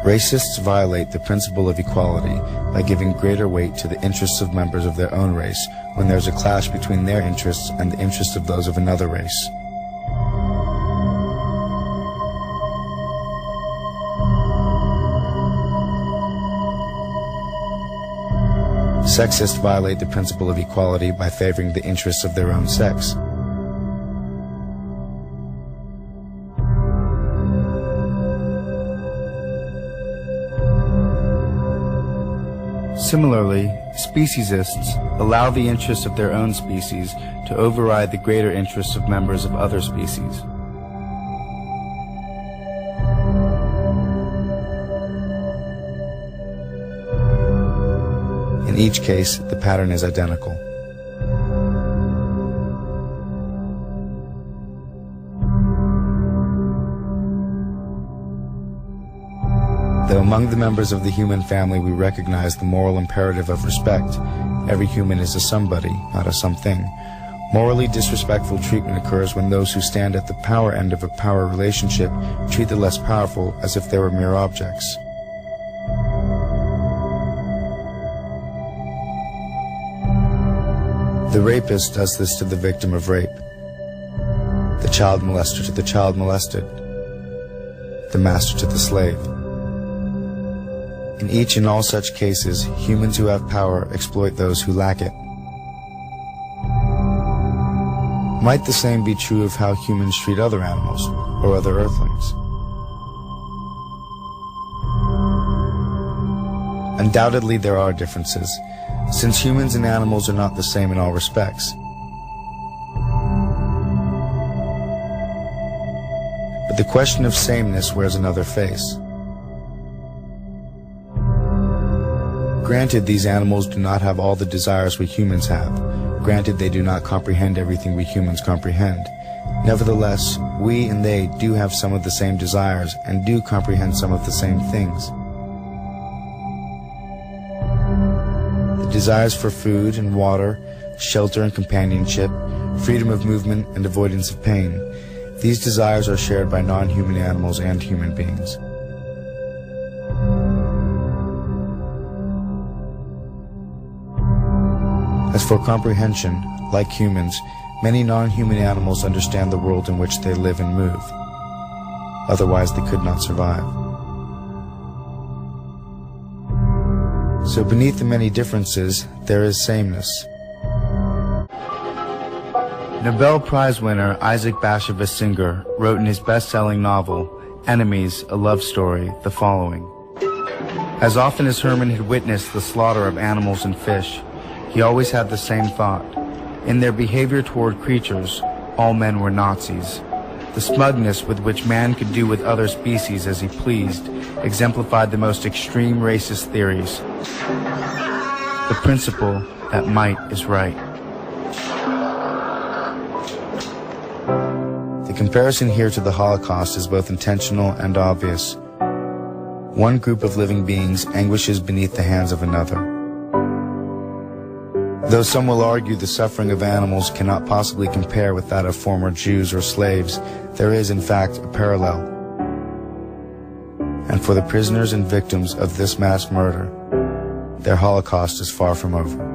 Racists violate the principle of equality by giving greater weight to the interests of members of their own race when there's a clash between their interests and the interests of those of another race. Sexists violate the principle of equality by favoring the interests of their own sex. Similarly, speciesists allow the interests of their own species to override the greater interests of members of other species. In each case, the pattern is identical. Though among the members of the human family we recognize the moral imperative of respect, every human is a somebody, not a something. Morally disrespectful treatment occurs when those who stand at the power end of a power relationship treat the less powerful as if they were mere objects. The rapist does this to the victim of rape, the child molester to the child molested, the master to the slave. In each and all such cases, humans who have power exploit those who lack it. Might the same be true of how humans treat other animals or other earthlings? Undoubtedly there are differences, since humans and animals are not the same in all respects. But the question of sameness wears another face. Granted, these animals do not have all the desires we humans have. Granted, they do not comprehend everything we humans comprehend. Nevertheless, we and they do have some of the same desires and do comprehend some of the same things. Desires for food and water, shelter and companionship, freedom of movement and avoidance of pain. These desires are shared by non-human animals and human beings. As for comprehension, like humans, many non-human animals understand the world in which they live and move. Otherwise, they could not survive. So beneath the many differences, there is sameness. Nobel Prize winner Isaac Bashevis Singer wrote in his best-selling novel, Enemies, A Love Story, the following. As often as Herman had witnessed the slaughter of animals and fish, he always had the same thought. In their behavior toward creatures, all men were Nazis. The smugness with which man could do with other species as he pleased exemplified the most extreme racist theories. The principle that might is right. The comparison here to the Holocaust is both intentional and obvious. One group of living beings anguishes beneath the hands of another. Though some will argue the suffering of animals cannot possibly compare with that of former Jews or slaves, there is in fact a parallel. And for the prisoners and victims of this mass murder, their Holocaust is far from over.